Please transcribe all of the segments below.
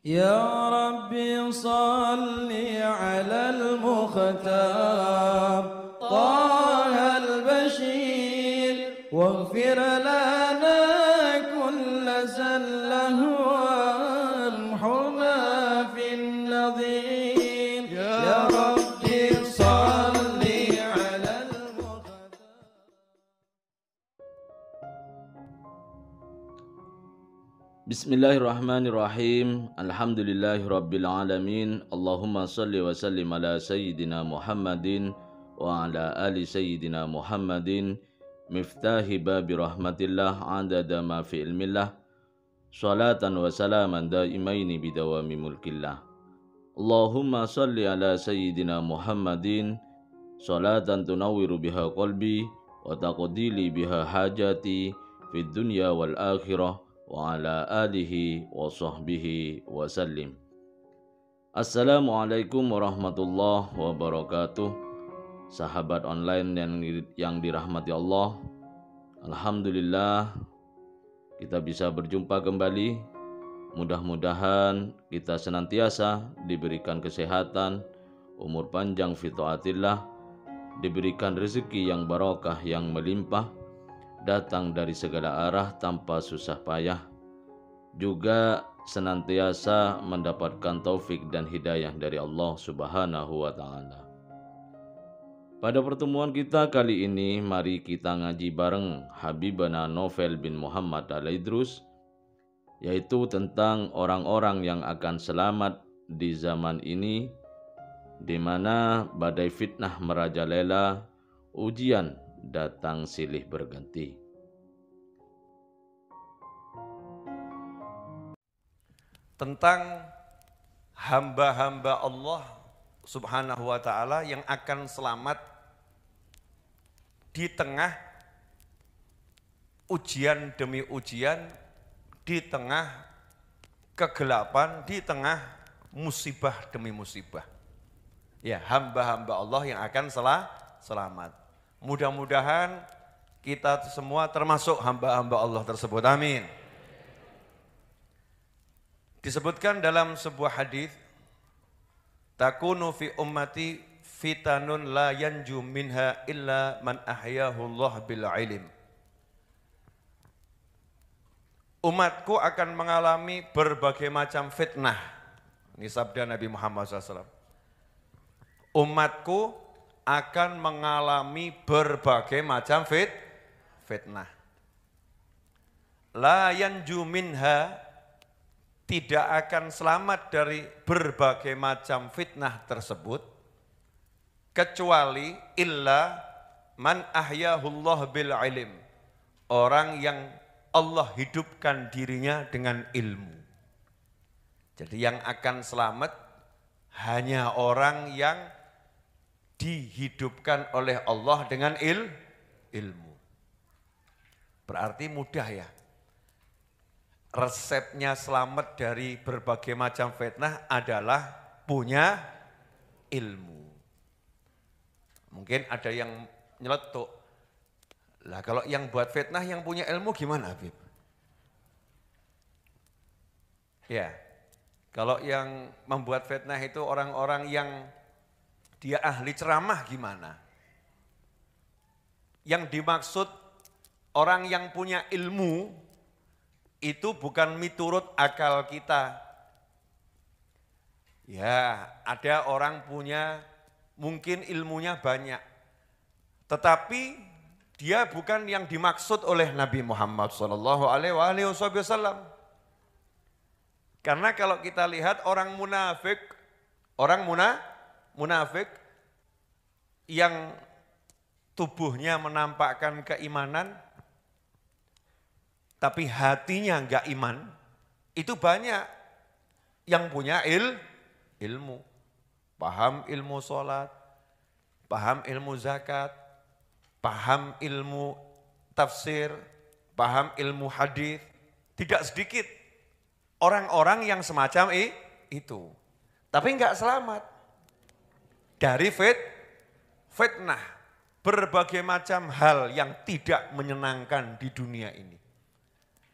يا ربي صل على المختار طه البشير واغفر لنا كل زله وامحنا في النظير يا ربي صل على المختار. Bismillahirrahmanirrahim. Alhamdulillahirrabbilalamin. Allahumma salli wa sallim ala sayyidina Muhammadin wa ala ali sayyidina Muhammadin miftahi babi rahmatillah adada ma fi ilmillah salatan wa salaman daimaini bidawami mulkillah. Allahumma salli ala sayyidina Muhammadin salatan tunawwiru biha qalbi wa taqdili biha hajati fid dunya wal akhirah wa ala alihi wa sahbihi wa sallim. Assalamualaikum warahmatullahi wabarakatuh. Sahabat online yang dirahmati Allah, alhamdulillah kita bisa berjumpa kembali. Mudah-mudahan kita senantiasa diberikan kesehatan, umur panjang fi taatillah, diberikan rezeki yang barokah yang melimpah, datang dari segala arah tanpa susah payah, juga senantiasa mendapatkan taufik dan hidayah dari Allah Subhanahu wa Ta'ala. Pada pertemuan kita kali ini, mari kita ngaji bareng Habibana Novel bin Muhammad Al-Idrus, yaitu tentang orang-orang yang akan selamat di zaman ini, di mana badai fitnah merajalela, ujian datang silih berganti. Tentang hamba-hamba Allah Subhanahu wa Ta'ala yang akan selamat di tengah ujian demi ujian, di tengah kegelapan, di tengah musibah demi musibah. Ya, hamba-hamba Allah yang akan selamat. Mudah-mudahan kita semua termasuk hamba-hamba Allah tersebut. Amin. Disebutkan dalam sebuah hadis, takunu fi ummati fitanun la yanju minha illa man ahyahu Allah bil ilm. Umatku akan mengalami berbagai macam fitnah. Ini sabda Nabi Muhammad SAW. Umatku akan mengalami berbagai macam fitnah. La yanju minha, tidak akan selamat dari berbagai macam fitnah tersebut, kecuali illa man ahyahullah bil ilm, orang yang Allah hidupkan dirinya dengan ilmu. Jadi yang akan selamat hanya orang yang dihidupkan oleh Allah dengan ilmu. Berarti mudah ya. Resepnya selamat dari berbagai macam fitnah adalah punya ilmu. Mungkin ada yang nyeletuk. Lah kalau yang buat fitnah yang punya ilmu gimana, Habib? Ya, kalau yang membuat fitnah itu orang-orang yang dia ahli ceramah gimana? Yang dimaksud orang yang punya ilmu itu bukan miturut akal kita. Ya, ada orang punya mungkin ilmunya banyak, tetapi dia bukan yang dimaksud oleh Nabi Muhammad SAW. Karena kalau kita lihat orang munafik yang tubuhnya menampakkan keimanan, tapi hatinya enggak iman, itu banyak yang punya ilmu. Paham ilmu sholat, paham ilmu zakat, paham ilmu tafsir, paham ilmu hadis. Tidak sedikit orang-orang yang semacam itu. Tapi enggak selamat dari fitnah, berbagai macam hal yang tidak menyenangkan di dunia ini.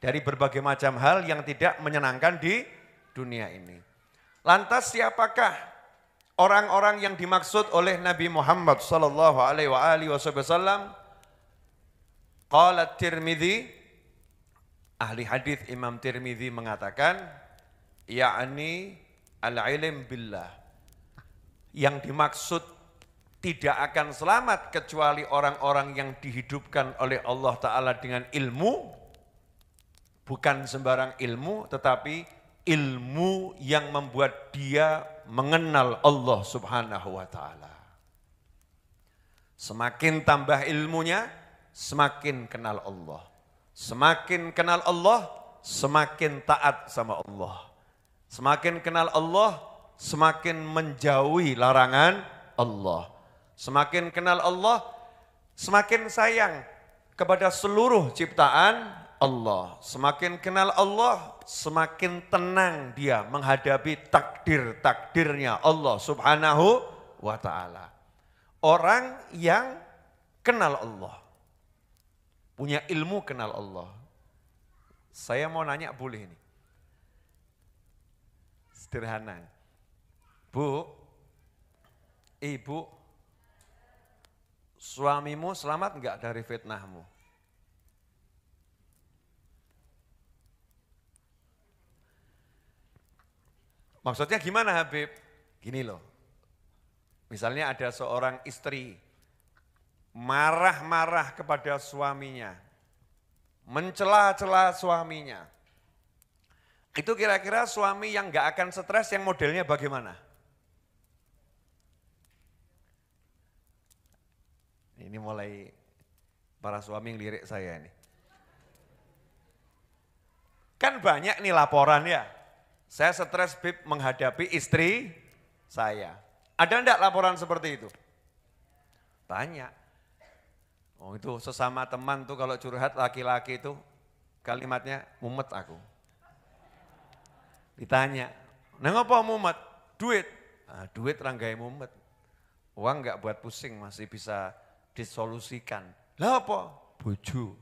Dari berbagai macam hal yang tidak menyenangkan di dunia ini. Lantas siapakah orang-orang yang dimaksud oleh Nabi Muhammad sallallahu alaihi wasallam? Qala Tirmidzi, ahli hadis Imam Tirmidzi mengatakan, ya'ni al-ilm billah. Yang dimaksud tidak akan selamat kecuali orang-orang yang dihidupkan oleh Allah Ta'ala dengan ilmu, bukan sembarang ilmu, tetapi ilmu yang membuat dia mengenal Allah Subhanahu wa Ta'ala. Semakin tambah ilmunya, semakin kenal Allah. Semakin kenal Allah, semakin taat sama Allah. Semakin kenal Allah, semakin menjauhi larangan Allah. Semakin kenal Allah, semakin sayang kepada seluruh ciptaan Allah. Semakin kenal Allah, semakin tenang dia menghadapi takdir-takdirnya Allah Subhanahu wa Ta'ala. Orang yang kenal Allah, punya ilmu kenal Allah. Saya mau nanya boleh ini? Sederhana. Bu, ibu, suamimu selamat enggak dari fitnahmu? Maksudnya gimana Habib? Gini loh, misalnya ada seorang istri marah-marah kepada suaminya, mencela-cela suaminya. Itu kira-kira suami yang gak akan stres yang modelnya bagaimana? Ini mulai para suami yang lirik saya ini. Kan banyak nih laporan ya. Saya stres Bib menghadapi istri saya. Ada enggak laporan seperti itu? Banyak. Oh itu sesama teman tuh kalau curhat laki-laki itu kalimatnya mumet aku. Ditanya, nah ngapa mumet? Duit. Nah, duit ranggai mumet. Uang enggak buat pusing, masih bisa disolusikan. Lah apa? Bojo.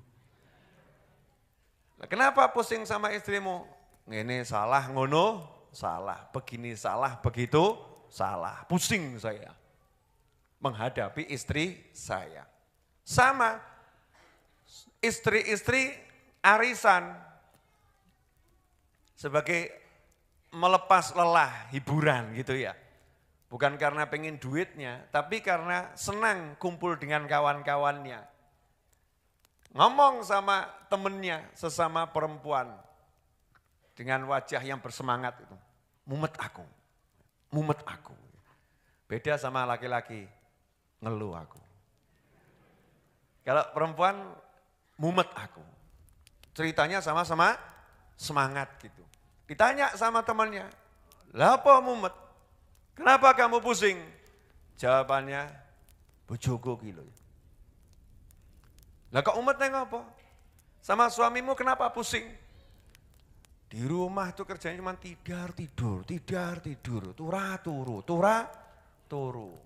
Nah, kenapa pusing sama istrimu? Ini salah, ngono, salah. Begini salah, begitu salah. Pusing saya menghadapi istri saya. Sama, istri-istri arisan sebagai melepas lelah, hiburan gitu ya. Bukan karena pengen duitnya, tapi karena senang kumpul dengan kawan-kawannya. Ngomong sama temennya, sesama perempuan, dengan wajah yang bersemangat itu. Mumet aku, mumet aku. Beda sama laki-laki, ngeluh aku. Kalau perempuan, mumet aku. Ceritanya sama-sama semangat gitu. Ditanya sama temannya, lah apa mumet? Kenapa kamu pusing? Jawabannya, bojoku kilo. Lah kok umet neng apa? Sama suamimu kenapa pusing? Di rumah tuh kerjanya cuma tidar tidur, turah turu.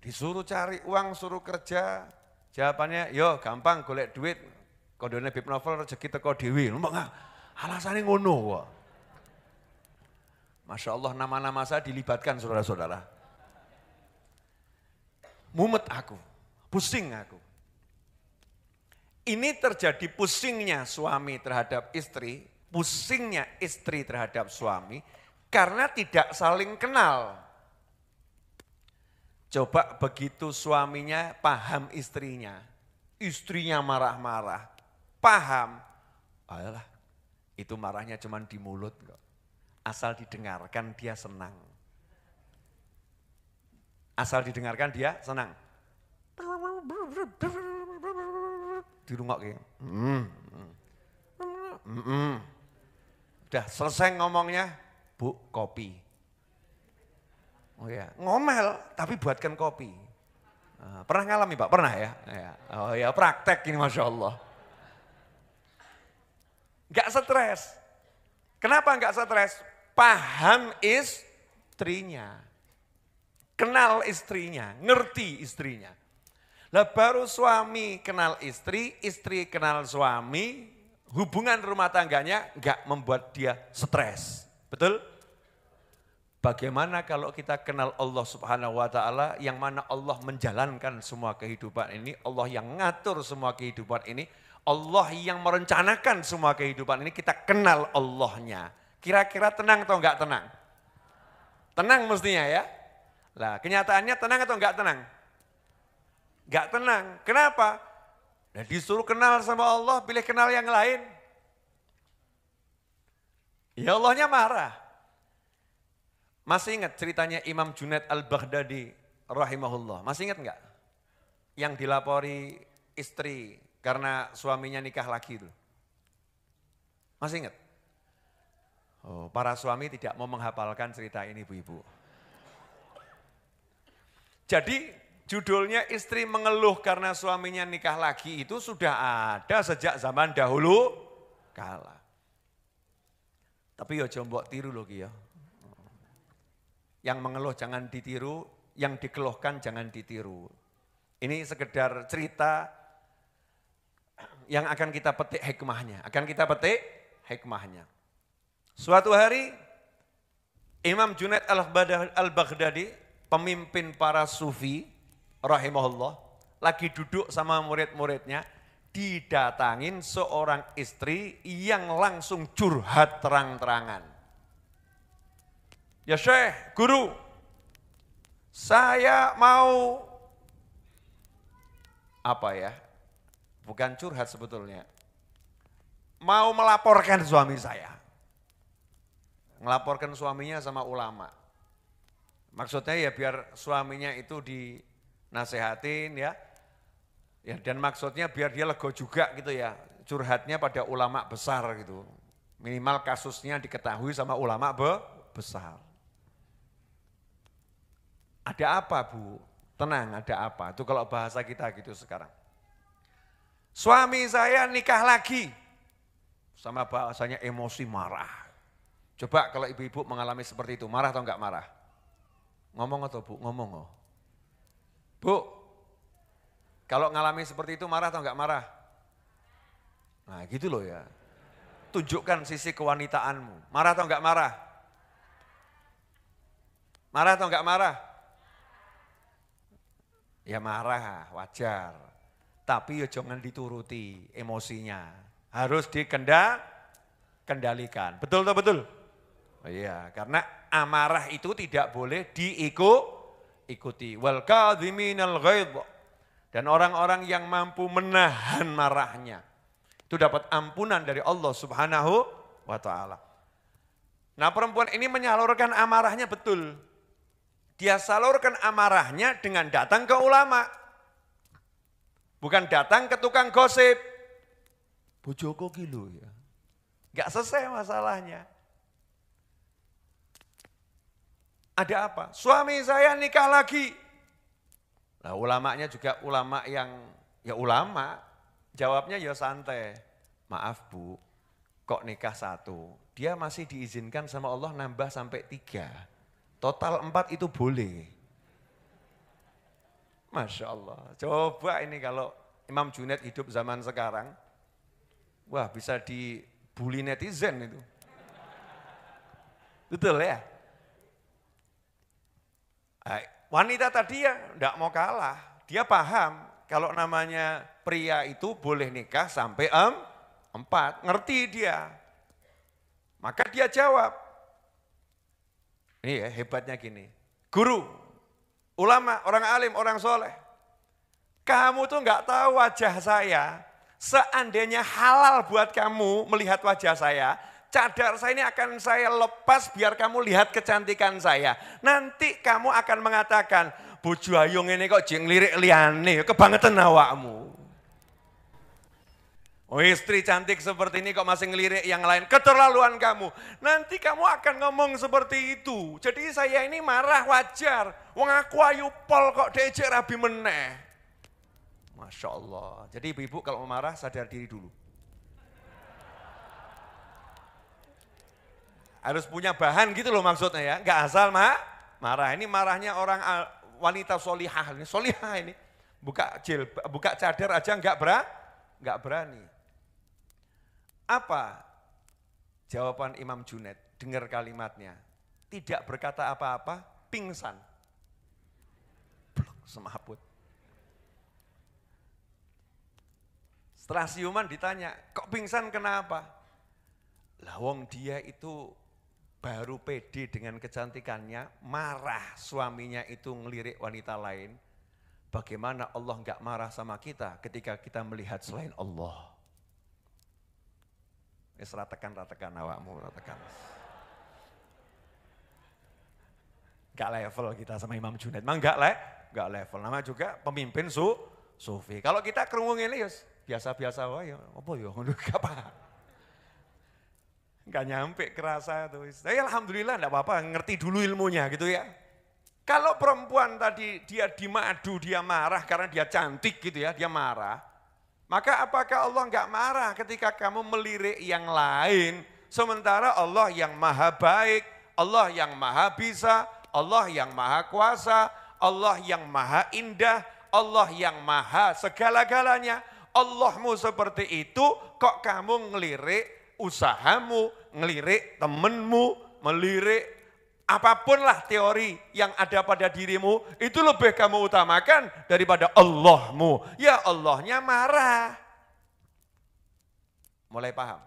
Disuruh cari uang, suruh kerja, jawabannya, yo gampang golek duit. Kodone Bib Novel rezeki teko dhewe. Alasannya ngono kok. Masya Allah nama-nama saya dilibatkan saudara-saudara. Mumet aku, pusing aku. Ini terjadi pusingnya suami terhadap istri, pusingnya istri terhadap suami karena tidak saling kenal. Coba begitu suaminya paham istrinya marah-marah, paham, ayolah itu marahnya cuma di mulut kok. Asal didengarkan dia senang. Asal didengarkan dia senang. Dirungokke. Udah selesai ngomongnya, Bu, kopi. Oh ya, ngomel tapi buatkan kopi. Pernah ngalami Pak? Pernah ya? Oh ya, praktek ini Masya Allah. Enggak stres. Kenapa enggak stres? Paham istrinya. Kenal istrinya, ngerti istrinya. Lah baru suami kenal istri, istri kenal suami, hubungan rumah tangganya enggak membuat dia stres. Betul? Bagaimana kalau kita kenal Allah Subhanahu wa taala yang mana Allah menjalankan semua kehidupan ini, Allah yang ngatur semua kehidupan ini, Allah yang merencanakan semua kehidupan ini, kita kenal Allahnya. Kira-kira tenang atau enggak tenang? Tenang mestinya ya. Lah, kenyataannya tenang atau enggak tenang? Enggak tenang. Kenapa? Nah, disuruh kenal sama Allah, pilih kenal yang lain. Ya Allahnya marah. Masih ingat ceritanya Imam Junaid Al-Baghdadi rahimahullah? Masih ingat enggak? Yang dilapori istri karena suaminya nikah lagi itu. Masih ingat? Oh, para suami tidak mau menghafalkan cerita ini ibu-ibu. Jadi judulnya istri mengeluh karena suaminya nikah lagi itu sudah ada sejak zaman dahulu kala. Tapi ya coba tiru loh ya. Yang mengeluh jangan ditiru, yang dikeluhkan jangan ditiru. Ini sekedar cerita yang akan kita petik hikmahnya. Suatu hari Imam Junaid Al-Baghdadi, pemimpin para sufi rahimahullah, lagi duduk sama murid-muridnya, didatangin seorang istri yang langsung curhat terang-terangan. Ya Syekh, guru, saya mau apa ya? Bukan curhat sebetulnya. Mau melaporkan suami saya. Melaporkan suaminya sama ulama. Maksudnya ya biar suaminya itu dinasehatin ya. Ya dan maksudnya biar dia lega juga gitu ya. Curhatnya pada ulama besar gitu. Minimal kasusnya diketahui sama ulama besar. Ada apa Bu? Tenang, ada apa? Itu kalau bahasa kita gitu sekarang. Suami saya nikah lagi. Sama bahasanya emosi marah. Coba kalau ibu-ibu mengalami seperti itu, marah atau enggak marah? Ngomong atau Bu? Ngomong. Bu, kalau ngalami seperti itu marah atau enggak marah? Nah gitu loh ya. Tunjukkan sisi kewanitaanmu. Marah atau enggak marah? Marah atau enggak marah? Ya marah, wajar. Tapi ya jangan dituruti emosinya. Harus dikendalikan. Betul atau betul? Oh iya, karena amarah itu tidak boleh diikuti. Wal kadhiminal ghaidh. Dan orang-orang yang mampu menahan marahnya, itu dapat ampunan dari Allah Subhanahu wa taala. Nah, perempuan ini menyalurkan amarahnya betul. Dia salurkan amarahnya dengan datang ke ulama. Bukan datang ke tukang gosip. Bojoko gitu ya. Enggak selesai masalahnya. Ada apa? Suami saya nikah lagi. Nah, ulamanya juga ulama yang, ya ulama, jawabnya ya santai. Maaf Bu, kok nikah 1? Dia masih diizinkan sama Allah nambah sampai 3. Total 4 itu boleh. Masya Allah. Coba ini kalau Imam Junaid hidup zaman sekarang, wah bisa dibully netizen itu. Betul ya? Wanita tadi ya enggak mau kalah. Dia paham kalau namanya pria itu boleh nikah sampai 4. Ngerti dia. Maka dia jawab. Ini ya hebatnya gini. Guru, ulama, orang alim, orang soleh. Kamu tuh enggak tahu wajah saya. Seandainya halal buat kamu melihat wajah saya, cadar saya ini akan saya lepas biar kamu lihat kecantikan saya. Nanti kamu akan mengatakan, bojo ayung ini kok jeng lirik liane, kebangetan awakmu. Oh istri cantik seperti ini kok masih ngelirik yang lain, keterlaluan kamu. Nanti kamu akan ngomong seperti itu. Jadi saya ini marah wajar, wong aku ayu pol kok diejek rabi meneh. Masya Allah. Jadi ibu-ibu kalau marah sadar diri dulu. Harus punya bahan gitu loh maksudnya ya. Enggak asal marah. Ini marahnya orang wanita solihah. Ini solihah ini. Buka cadar aja enggak berani. Apa? Jawaban Imam Junaid, dengar kalimatnya. Tidak berkata apa-apa, pingsan. Blok, semaput. Setelah siuman ditanya, kok pingsan kenapa? Lah wong dia itu baru pede dengan kecantikannya, marah suaminya itu ngelirik wanita lain. Bagaimana Allah enggak marah sama kita ketika kita melihat selain Allah? Ratekan awakmu, ratekan. Enggak level kita sama Imam Junaid, emang enggak level. Nama juga pemimpin sufi. Kalau kita kerungu ini ya biasa-biasa wae, apa ya ngono gak paham. Enggak nyampe kerasa tuh. Saya alhamdulillah enggak apa-apa, ngerti dulu ilmunya gitu ya. Kalau perempuan tadi dia dimadu, dia marah karena dia cantik gitu ya, dia marah. Maka apakah Allah enggak marah ketika kamu melirik yang lain, sementara Allah yang maha baik, Allah yang maha bisa, Allah yang maha kuasa, Allah yang maha indah, Allah yang maha segala-galanya. Allahmu seperti itu, kok kamu ngelirik usahamu, ngelirik temenmu, melirik apapun lah teori yang ada pada dirimu, itu lebih kamu utamakan daripada Allahmu. Ya Allahnya marah. Mulai paham?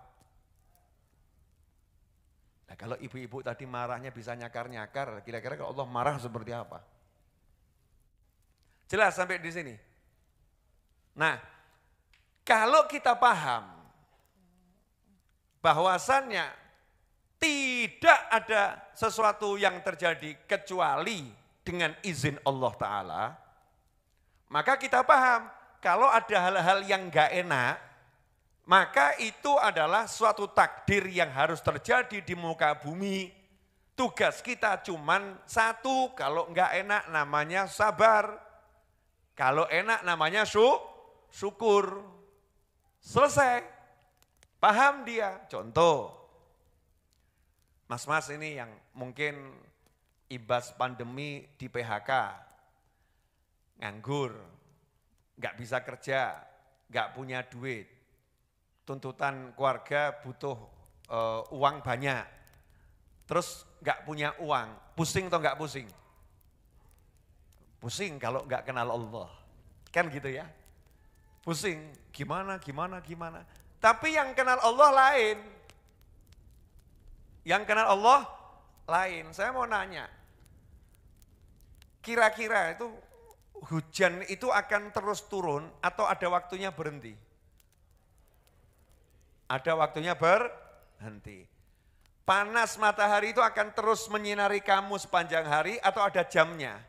Nah, kalau ibu-ibu tadi marahnya bisa nyakar-nyakar, kira-kira kalau Allah marah seperti apa? Jelas sampai di sini? Nah, kalau kita paham bahwasannya tidak ada sesuatu yang terjadi kecuali dengan izin Allah Ta'ala, maka kita paham kalau ada hal-hal yang gak enak, maka itu adalah suatu takdir yang harus terjadi di muka bumi. Tugas kita cuman satu, kalau gak enak namanya sabar, kalau enak namanya syukur. Selesai, paham dia. Contoh, mas-mas ini yang mungkin imbas pandemi di PHK, nganggur, nggak bisa kerja, nggak punya duit, tuntutan keluarga butuh uang banyak, terus nggak punya uang, pusing atau nggak pusing? Pusing kalau nggak kenal Allah, kan gitu ya? Pusing, gimana. Tapi yang kenal Allah lain. Yang kenal Allah lain. Saya mau nanya, kira-kira itu hujan itu akan terus turun atau ada waktunya berhenti? Ada waktunya berhenti. Panas matahari itu akan terus menyinari kamu sepanjang hari atau ada jamnya?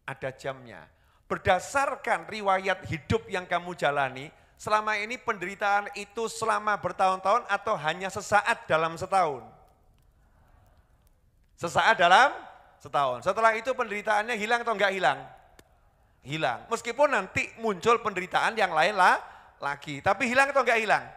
Ada jamnya. Berdasarkan riwayat hidup yang kamu jalani, selama ini penderitaan itu selama bertahun-tahun atau hanya sesaat dalam setahun? Sesaat dalam setahun. Setelah itu penderitaannya hilang atau enggak hilang? Hilang. Meskipun nanti muncul penderitaan yang lain lagi. Tapi hilang atau enggak hilang?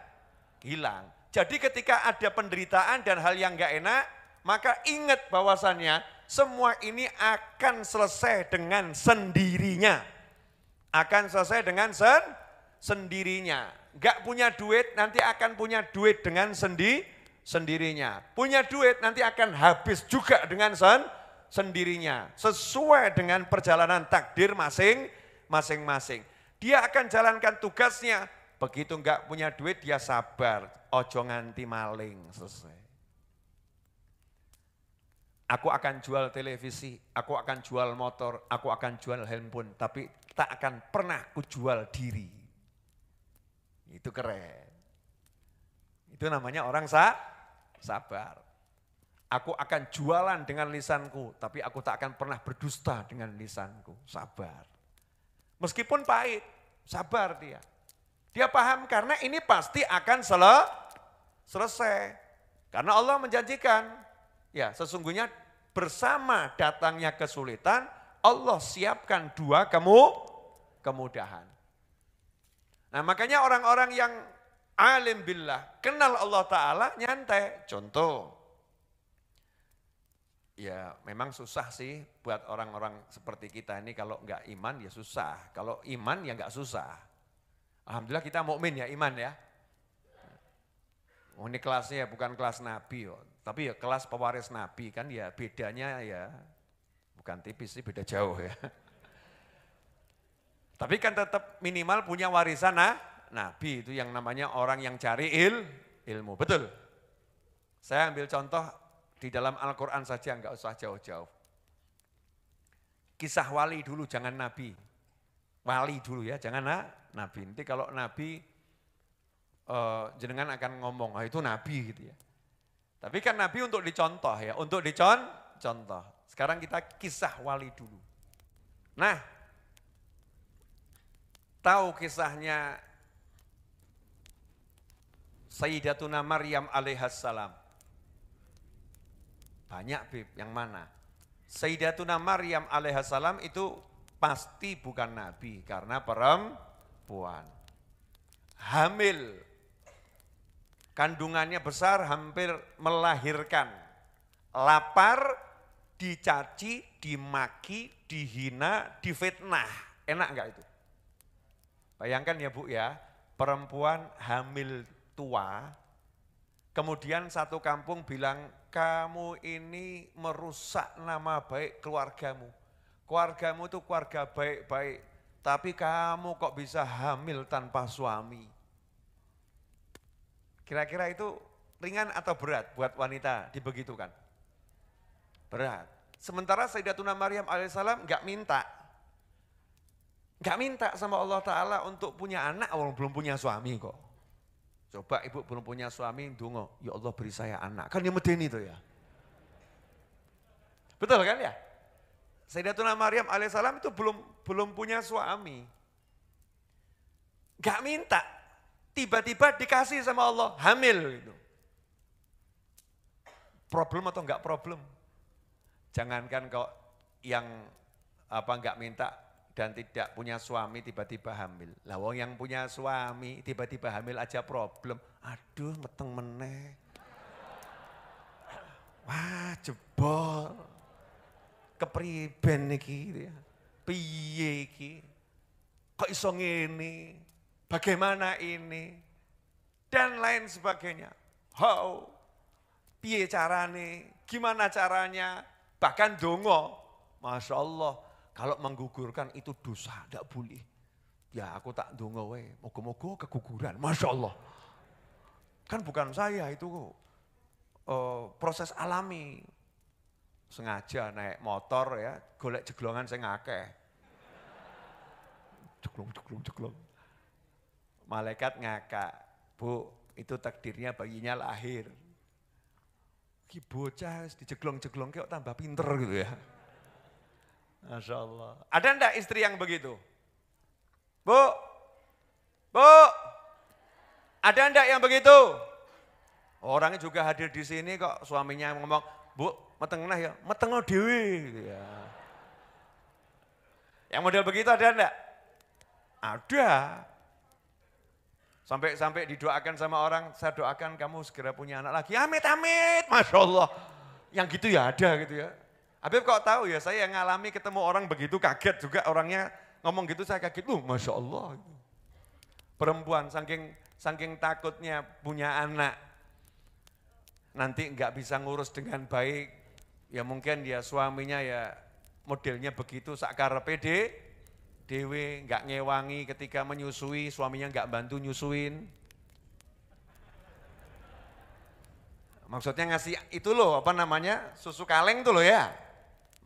Hilang. Jadi ketika ada penderitaan dan hal yang enggak enak, maka ingat bahwasannya semua ini akan selesai dengan sendirinya. Akan selesai dengan sendirinya. Enggak punya duit, nanti akan punya duit dengan sendirinya. Punya duit, nanti akan habis juga dengan sendirinya. Sesuai dengan perjalanan takdir masing-masing. Dia akan jalankan tugasnya. Begitu enggak punya duit, dia sabar. Ojo nganti maling, selesai. Aku akan jual televisi, aku akan jual motor, aku akan jual handphone, tapi tak akan pernah kujual diri. Itu keren. Itu namanya orang sabar. Aku akan jualan dengan lisanku, tapi aku tak akan pernah berdusta dengan lisanku. Sabar. Meskipun pahit, sabar dia. Dia paham karena ini pasti akan selesai. Karena Allah menjanjikan, ya, sesungguhnya bersama datangnya kesulitan, Allah siapkan dua kemudahan. Nah, makanya orang-orang yang alim billah, kenal Allah Ta'ala, nyantai. Contoh, ya memang susah sih buat orang-orang seperti kita ini, kalau enggak iman ya susah. Kalau iman ya enggak susah. Alhamdulillah kita mukmin ya, iman ya. Oh, ini kelasnya ya bukan kelas Nabi, tapi ya kelas pewaris Nabi kan ya bedanya ya bukan tipis sih, beda jauh ya. Tapi kan tetap minimal punya warisan Nabi, itu yang namanya orang yang cari ilmu, betul. Saya ambil contoh di dalam Al-Quran saja, enggak usah jauh-jauh. Kisah wali dulu, jangan Nabi. Wali dulu ya, jangan Nabi. Nanti kalau Nabi jenengan akan ngomong, itu Nabi gitu ya. Tapi kan Nabi untuk dicontoh ya, untuk dicontoh. Sekarang kita kisah wali dulu. Nah, tahu kisahnya Sayyidatuna Maryam alaihassalam? Banyak Bib, yang mana? Sayyidatuna Maryam alaihassalam itu pasti bukan Nabi karena perempuan. Hamil. Kandungannya besar, hampir melahirkan. Lapar, dicaci, dimaki, dihina, difitnah. Enak enggak itu? Bayangkan ya Bu ya, perempuan hamil tua, kemudian satu kampung bilang, kamu ini merusak nama baik keluargamu. Keluargamu itu keluarga baik-baik, tapi kamu kok bisa hamil tanpa suami? Kira-kira itu ringan atau berat buat wanita dibegitukan? Berat. Sementara Sayyidatuna Maryam alaihissalam enggak minta. Enggak minta sama Allah Ta'ala untuk punya anak, orang belum punya suami kok. Coba ibu belum punya suami, dungo, ya Allah beri saya anak. Kan dia medeni itu ya. Betul kan ya? Sayyidatuna Maryam alaihissalam itu belum punya suami. Enggak minta. Tiba-tiba dikasih sama Allah, hamil gitu. Problem atau enggak problem? Jangankan kok yang enggak minta dan tidak punya suami tiba-tiba hamil. Lah wong yang punya suami tiba-tiba hamil aja problem. Aduh, meteng meneh. Wah, jebol. Kepriben iki gitu ya. Piye iki? Kok iso ngene? Bagaimana ini? Dan lain sebagainya. How? Piye carane? Gimana caranya? Bahkan dongo. Masya Allah. Kalau menggugurkan itu dosa, tidak boleh. Ya aku tak dongo we. Moga-moga keguguran. Masya Allah. Kan bukan saya itu proses alami. Sengaja naik motor ya, golek jeglongan sing akeh. Jeglong. Malaikat ngakak, Bu, itu takdirnya bayinya lahir. Ki bocah dijeglong-jeglong kok tambah pinter gitu ya. Masya Allah. Ada enggak istri yang begitu? Bu, ada enggak yang begitu? Orangnya juga hadir di sini kok, suaminya ngomong, Bu, meteng nah ya, meteng dhewe gitu ya. Yang model begitu ada enggak? Ada. Sampai didoakan sama orang, saya doakan kamu segera punya anak lagi. Amit, Masya Allah. Yang gitu ya ada gitu ya. Habib kok tahu ya, saya yang ngalami ketemu orang begitu kaget juga orangnya ngomong gitu saya kaget. Masya Allah. Perempuan saking takutnya punya anak. Nanti enggak bisa ngurus dengan baik. Ya mungkin dia suaminya ya modelnya begitu sakarepe dewe, enggak ngewangi ketika menyusui, suaminya enggak bantu nyusuin. Maksudnya ngasih itu loh, apa namanya, susu kaleng tuh loh ya.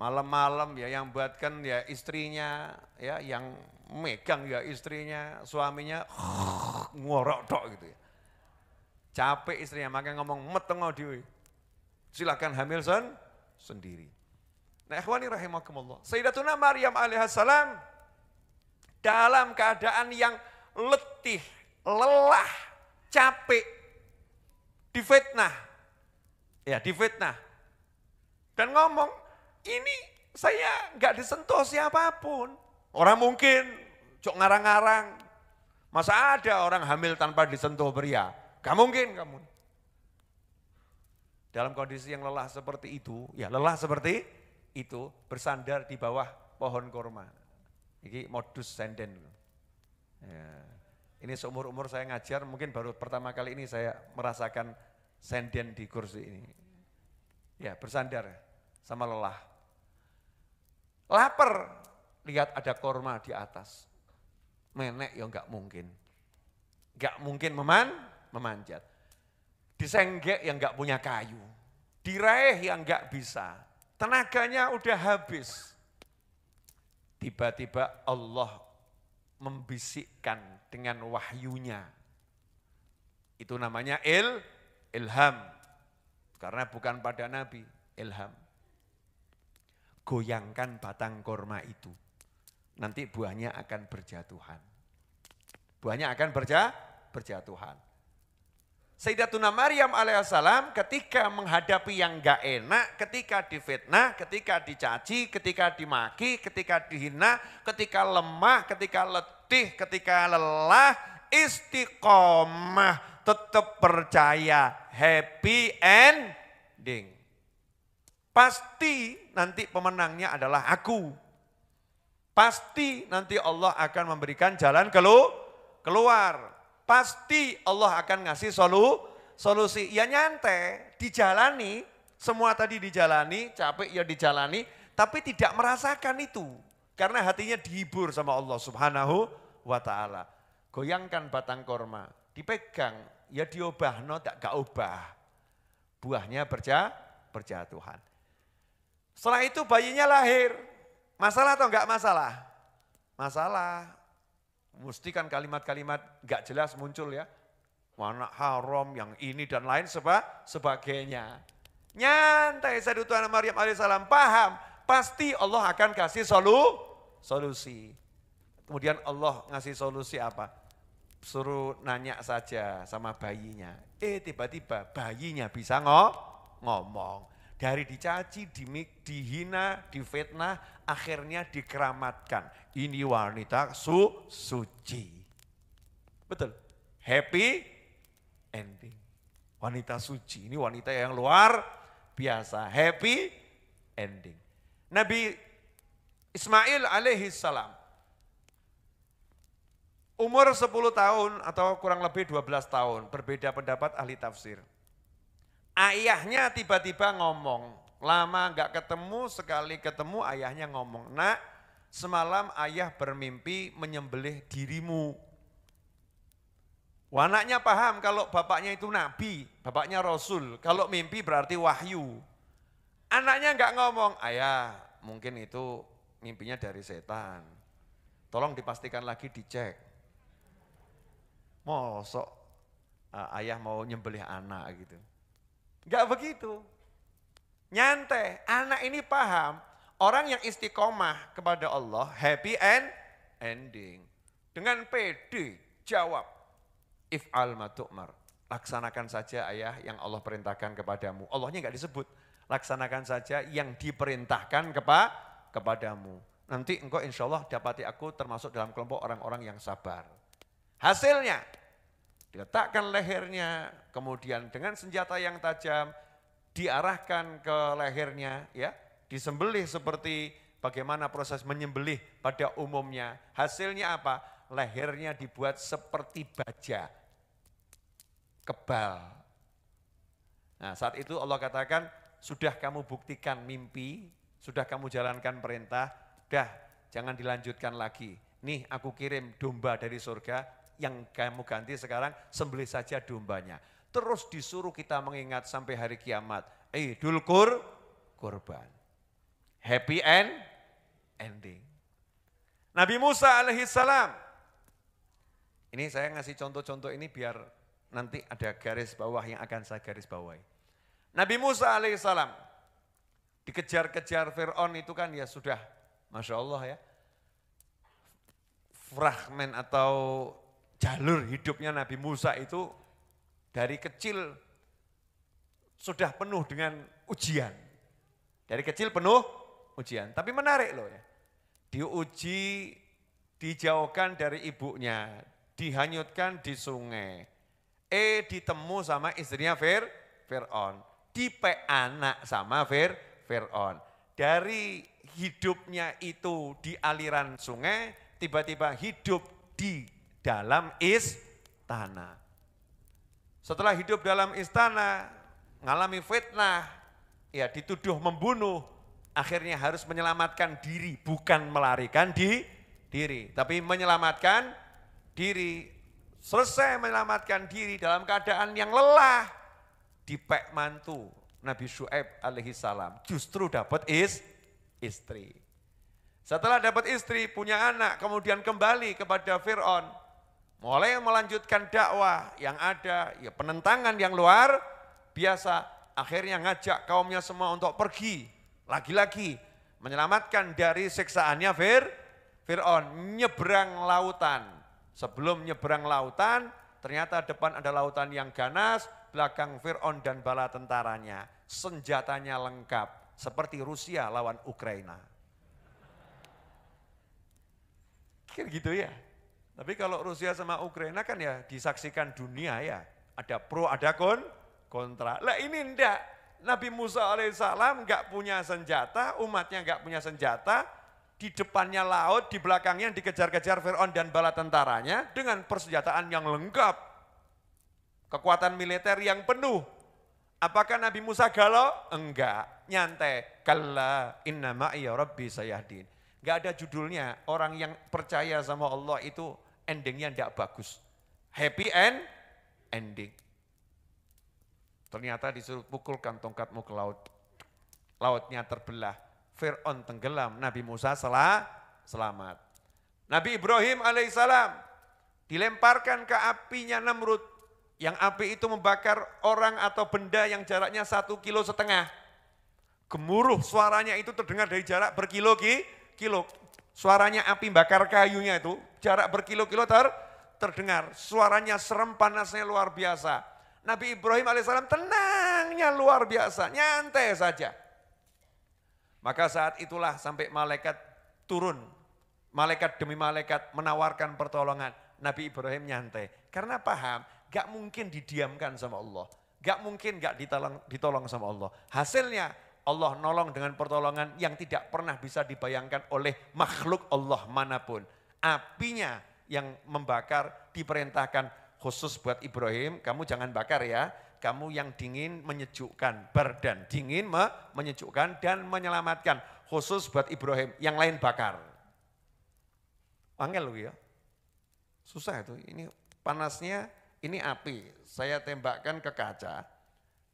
Malam-malam ya yang buatkan ya istrinya, ya yang megang ya istrinya, suaminya ngorok tok gitu ya. Capek istrinya, makanya ngomong meteng dhewe. Silakan hamil sendiri. Nah ikhwani rahimakumullah. Sayyidatuna Maryam alaihissalam dalam keadaan yang letih, lelah, capek, difitnah. Ya difitnah. Dan ngomong, ini saya enggak disentuh siapapun. Orang mungkin cok ngarang-ngarang. Masa ada orang hamil tanpa disentuh pria? Gak mungkin kamu. Dalam kondisi yang lelah seperti itu, ya lelah seperti itu, bersandar di bawah pohon kurma. Ini modus senden. Ya. Ini seumur-umur saya ngajar, mungkin baru pertama kali ini saya merasakan senden di kursi ini. Ya, bersandar sama lelah. Lapar, lihat ada korma di atas. Menek ya enggak mungkin. Enggak mungkin memanjat. Disenggek yang enggak punya kayu. Diraih yang enggak bisa. Tenaganya udah habis. Tiba-tiba Allah membisikkan dengan wahyunya. Itu namanya ilham. Karena bukan pada Nabi, ilham. Goyangkan batang korma itu. Nanti buahnya akan berjatuhan. Buahnya akan berjatuhan. Sayyidatuna Maryam alaihissalam ketika menghadapi yang gak enak, ketika difitnah, ketika dicaci, ketika dimaki, ketika dihina, ketika lemah, ketika letih, ketika lelah, istiqomah, tetap percaya, happy ending. Pasti nanti pemenangnya adalah aku. Pasti nanti Allah akan memberikan jalan keluar. Pasti Allah akan ngasih solusi. Ya nyantai, dijalani, semua tadi dijalani, capek ya dijalani, tapi tidak merasakan itu. Karena hatinya dihibur sama Allah Subhanahu wa ta'ala. Goyangkan batang korma, dipegang, ya diobah, gak ubah. Buahnya berjatuhan. Setelah itu bayinya lahir. Masalah atau enggak masalah? Masalah. Mesti kan kalimat-kalimat enggak jelas muncul ya. Anak haram yang ini dan lain sebagainya. Nyantai Sayyidatuna Maryam alaihissalam paham. Pasti Allah akan kasih solusi. Kemudian Allah ngasih solusi apa? Suruh nanya saja sama bayinya. Tiba-tiba bayinya bisa ngomong. Dari dicaci, dihina, difitnah, akhirnya dikeramatkan. Ini wanita suci. Betul. Happy ending. Wanita suci, ini wanita yang luar biasa. Happy ending. Nabi Ismail alaihi salam. Umur 10 tahun atau kurang lebih 12 tahun. Berbeda pendapat ahli tafsir. Ayahnya tiba-tiba ngomong, lama gak ketemu, sekali ketemu ayahnya ngomong, nak semalam ayah bermimpi menyembelih dirimu. Anaknya paham kalau bapaknya itu nabi, bapaknya rasul, kalau mimpi berarti wahyu. Anaknya gak ngomong, ayah mungkin itu mimpinya dari setan, tolong dipastikan lagi dicek. Mosok ayah mau nyembelih anak gitu. Enggak begitu. Nyantai, anak ini paham. Orang yang istiqomah kepada Allah, happy ending. Dengan pede, jawab. If'al ma tu'mar. Laksanakan saja ayah yang Allah perintahkan kepadamu. Allahnya enggak disebut. Laksanakan saja yang diperintahkan kepadamu. Nanti engkau insya Allah dapati aku termasuk dalam kelompok orang-orang yang sabar. Hasilnya, diletakkan lehernya, kemudian dengan senjata yang tajam diarahkan ke lehernya, ya, disembelih seperti bagaimana proses menyembelih pada umumnya. Hasilnya apa? Lehernya dibuat seperti baja, kebal. Nah saat itu Allah katakan, sudah kamu buktikan mimpi, sudah kamu jalankan perintah, dah jangan dilanjutkan lagi. Nih aku kirim domba dari surga, yang kamu ganti sekarang sembelih saja dombanya. Terus disuruh kita mengingat sampai hari kiamat. Idul Kurban. Happy ending. Nabi Musa alaihissalam. Ini saya ngasih contoh-contoh ini biar nanti ada garis bawah yang akan saya garis bawahi. Nabi Musa alaihissalam dikejar-kejar Fir'aun itu kan ya sudah, Masya Allah ya. Fragmen atau jalur hidupnya Nabi Musa itu dari kecil sudah penuh dengan ujian. Dari kecil penuh ujian. Tapi menarik loh ya. Diuji, dijauhkan dari ibunya, dihanyutkan di sungai. Ditemu sama istrinya Fir'aun. Dipe anak sama Fir'aun. Dari hidupnya itu di aliran sungai, tiba-tiba hidup di dalam istana. Setelah hidup dalam istana, ngalami fitnah, ya dituduh membunuh, akhirnya harus menyelamatkan diri, bukan melarikan diri, tapi menyelamatkan diri. Selesai menyelamatkan diri dalam keadaan yang lelah, dipek mantu Nabi Syuaib alaihi salam, justru dapat istri. Setelah dapat istri, punya anak, kemudian kembali kepada Fir'aun, mulai melanjutkan dakwah yang ada, ya penentangan yang luar biasa, akhirnya ngajak kaumnya semua untuk pergi, lagi-lagi menyelamatkan dari siksaannya Fir'aun, nyebrang lautan. Sebelum nyebrang lautan, ternyata depan ada lautan yang ganas, belakang Fir'aun dan bala tentaranya, senjatanya lengkap, seperti Rusia lawan Ukraina. Kira gitu ya. Tapi kalau Rusia sama Ukraina kan ya disaksikan dunia ya, ada pro ada kontra. Lah ini enggak, Nabi Musa alaihissalam enggak punya senjata, umatnya enggak punya senjata, di depannya laut, di belakangnya dikejar-kejar Fir'aun dan bala tentaranya dengan persenjataan yang lengkap, kekuatan militer yang penuh. Apakah Nabi Musa galau? Enggak, nyantai. Kalla inna ma'iya rabbi sayahdin. Enggak ada judulnya, orang yang percaya sama Allah itu endingnya enggak bagus. Happy ending. Ternyata disuruh pukulkan tongkatmu ke laut. Lautnya terbelah, Fir'aun tenggelam, Nabi Musa selamat. Nabi Ibrahim alaihissalam dilemparkan ke apinya Namrud, yang api itu membakar orang atau benda yang jaraknya 1,5 kilo. Gemuruh suaranya itu terdengar dari jarak berkilo-kilo. Suaranya api bakar kayunya itu jarak berkilo-kilo terdengar. Suaranya serem, panasnya luar biasa. Nabi Ibrahim alaihissalam tenangnya luar biasa, nyantai saja. Maka saat itulah sampai malaikat turun, malaikat demi malaikat menawarkan pertolongan. Nabi Ibrahim nyantai, karena paham gak mungkin didiamkan sama Allah, gak mungkin gak ditolong sama Allah. Hasilnya Allah nolong dengan pertolongan yang tidak pernah bisa dibayangkan oleh makhluk Allah manapun. Apinya yang membakar diperintahkan khusus buat Ibrahim, kamu jangan bakar ya. Kamu yang dingin menyejukkan, berdan dingin menyejukkan dan menyelamatkan. Khusus buat Ibrahim, yang lain bakar. Angel loh ya. Susah itu, ini panasnya, ini api. Saya tembakkan ke kaca.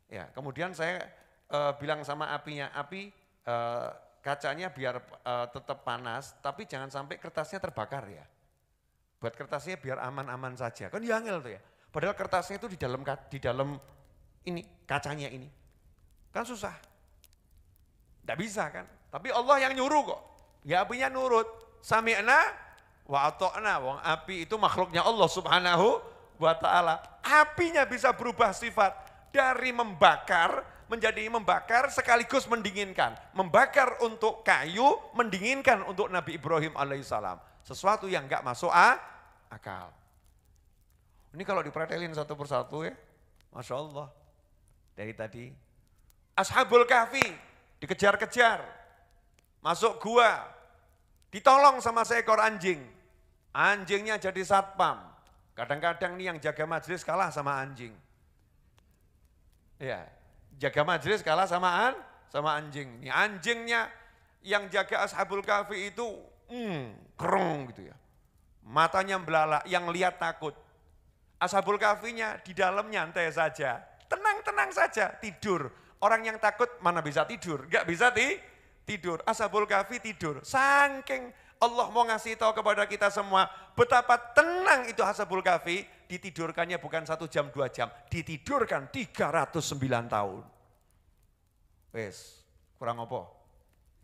Ya, kemudian saya bilang sama apinya, api kacanya biar tetap panas, tapi jangan sampai kertasnya terbakar ya. Buat kertasnya biar aman-aman saja. Kan ya angel tuh ya. Padahal kertasnya itu di dalam ini kacanya ini, kan susah, tidak bisa kan, tapi Allah yang nyuruh kok, ya apinya nurut, sami'na wa ata'na, wong api itu makhluknya Allah subhanahu wa ta'ala, apinya bisa berubah sifat, dari membakar menjadi membakar sekaligus mendinginkan, membakar untuk kayu, mendinginkan untuk Nabi Ibrahim alaihissalam, sesuatu yang enggak masuk akal. Ini kalau dipretelin satu persatu ya, Masya Allah. Dari tadi, Ashabul Kahfi dikejar-kejar, masuk gua, ditolong sama seekor anjing. Anjingnya jadi satpam. Kadang-kadang nih yang jaga majelis kalah sama anjing. Ya, jaga majelis kalah sama anjing. Ini anjingnya yang jaga Ashabul Kahfi itu kereng gitu ya. Matanya belalak, yang lihat takut. Ashabul Kahfinya di dalam nyantai saja. Tenang-tenang saja, tidur. Orang yang takut mana bisa tidur? Gak bisa tidur. Ashabul Kahfi tidur. Saking Allah mau ngasih tahu kepada kita semua betapa tenang itu Ashabul Kahfi, ditidurkannya bukan 1 jam 2 jam, ditidurkan 309 tahun. Wes, kurang apa?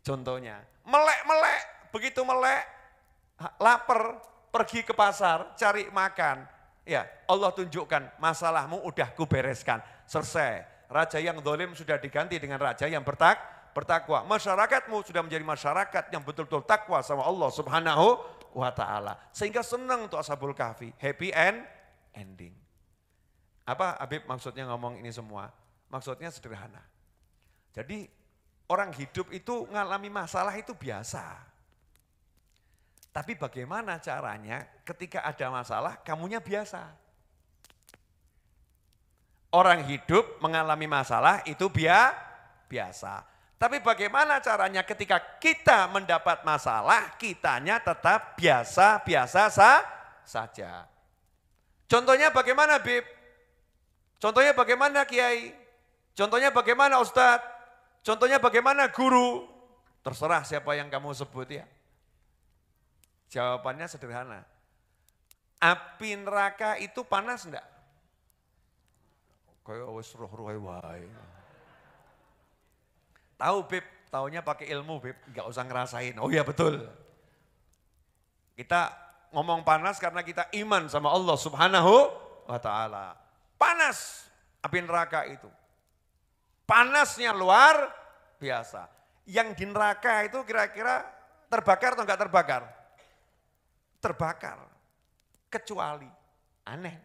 Contohnya, melek-melek, begitu melek, lapar, pergi ke pasar, cari makan. Ya, Allah tunjukkan masalahmu udah kubereskan, selesai. Raja yang zalim sudah diganti dengan raja yang bertakwa. Masyarakatmu sudah menjadi masyarakat yang betul-betul takwa sama Allah subhanahu wa ta'ala. Sehingga senang untuk Ashabul Kahfi, happy ending. Apa Habib maksudnya ngomong ini semua? Maksudnya sederhana. Jadi orang hidup itu ngalami masalah itu biasa. Tapi bagaimana caranya ketika ada masalah kamunya biasa. Orang hidup mengalami masalah itu biasa. Tapi bagaimana caranya ketika kita mendapat masalah, kitanya tetap biasa-biasa saja. Contohnya bagaimana Bib? Contohnya bagaimana Kiai? Contohnya bagaimana Ustadz? Contohnya bagaimana guru? Terserah siapa yang kamu sebut ya. Jawabannya sederhana. Api neraka itu panas enggak? Kayak wis roh-roh wae. Tahu Bib, taunya pakai ilmu Bib, enggak usah ngerasain. Oh iya betul. Kita ngomong panas karena kita iman sama Allah Subhanahu wa taala. Panas api neraka itu. Panasnya luar biasa. Yang di neraka itu kira-kira terbakar atau enggak terbakar? Terbakar. Kecuali aneh.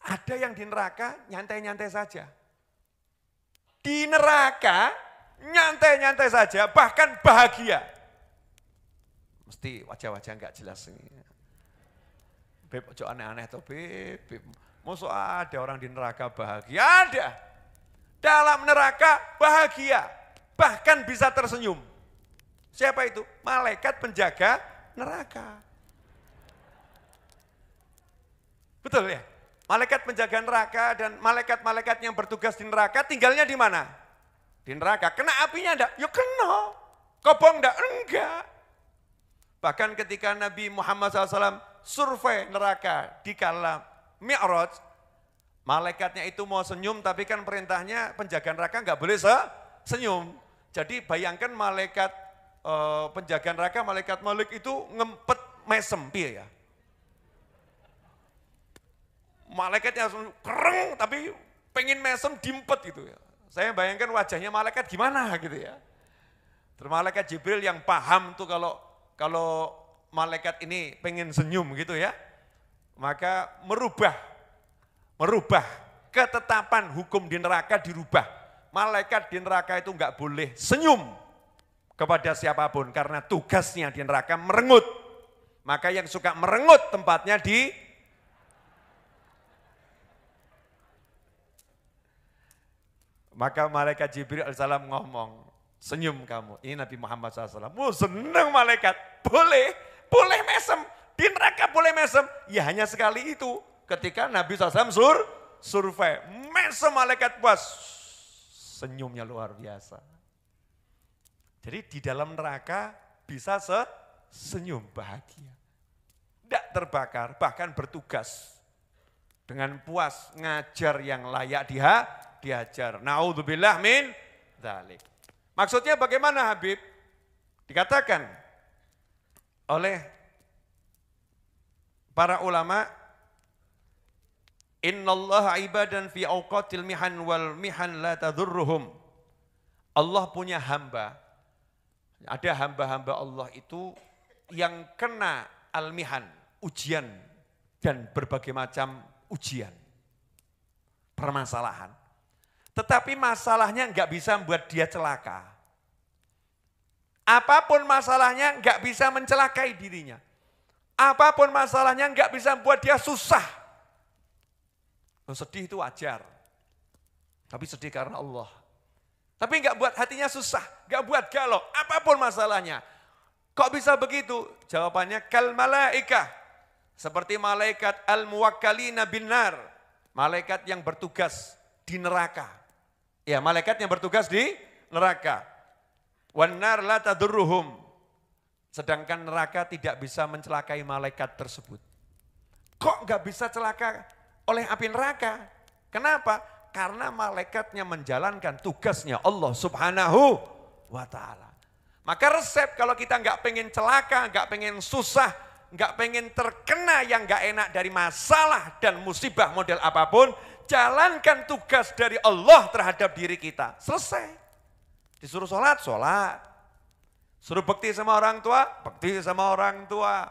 Ada yang di neraka nyantai-nyantai saja. Di neraka nyantai-nyantai saja, bahkan bahagia. Mesti wajah-wajah enggak jelas ini. Beb, ojo aneh-aneh tuh Beb. Masa ada orang di neraka bahagia? Ada. Dalam neraka bahagia. Bahkan bisa tersenyum. Siapa itu? Malaikat penjaga neraka. Betul ya? Malaikat penjaga neraka dan malaikat-malaikat yang bertugas di neraka tinggalnya di mana? Di neraka. Kena apinya enggak? Ya kena. Kobong enggak? Enggak. Bahkan ketika Nabi Muhammad SAW survei neraka di kala Mi'raj, malaikatnya itu mau senyum tapi kan perintahnya penjaga neraka enggak boleh senyum. Jadi bayangkan malaikat penjaga neraka, malaikat Malik itu ngempet mesem, piye ya? Malaikatnya langsung kereng tapi pengen mesem dimpet gitu ya. Saya bayangkan wajahnya malaikat gimana gitu ya. Terus malaikat Jibril yang paham tuh kalau malaikat ini pengen senyum gitu ya. Maka merubah ketetapan hukum di neraka dirubah. Malaikat di neraka itu enggak boleh senyum kepada siapapun karena tugasnya di neraka merengut. Maka yang suka merengut tempatnya di maka malaikat Jibril alaihissalam ngomong, senyum kamu. Ini Nabi Muhammad SAW. Seneng malaikat, boleh mesem. Di neraka boleh mesem. Ya hanya sekali itu. Ketika Nabi SAW survei, mesem malaikat puas. Senyumnya luar biasa. Jadi di dalam neraka bisa senyum bahagia. Tidak terbakar, bahkan bertugas. Dengan puas ngajar yang layak diajar. Na'udzubillah min dzalik. Maksudnya bagaimana Habib? Dikatakan oleh para ulama, innallaha ibadan fi awqatil mihan wal mihan la tadurruhum. Allah punya hamba. Ada hamba-hamba Allah itu yang kena al-mihan, ujian dan berbagai macam ujian, permasalahan. Tetapi masalahnya enggak bisa membuat dia celaka. Apapun masalahnya enggak bisa mencelakai dirinya. Apapun masalahnya enggak bisa membuat dia susah. Sedih itu wajar. Tapi sedih karena Allah. Tapi enggak buat hatinya susah, enggak buat galau. Apapun masalahnya. Kok bisa begitu? Jawabannya kal malaikah. Seperti malaikat al-muwakkalina bin nar. Malaikat yang bertugas di neraka. Ya, malaikat yang bertugas di neraka. Wan nar la tadurruhum. Sedangkan neraka tidak bisa mencelakai malaikat tersebut. Kok enggak bisa celaka oleh api neraka? Kenapa? Karena malaikatnya menjalankan tugasnya Allah Subhanahu wa taala. Maka resep kalau kita enggak pengen celaka, enggak pengen susah, enggak pengen terkena yang enggak enak dari masalah dan musibah model apapun, jalankan tugas dari Allah terhadap diri kita. Selesai. Disuruh sholat, sholat. Suruh bakti sama orang tua, bakti sama orang tua.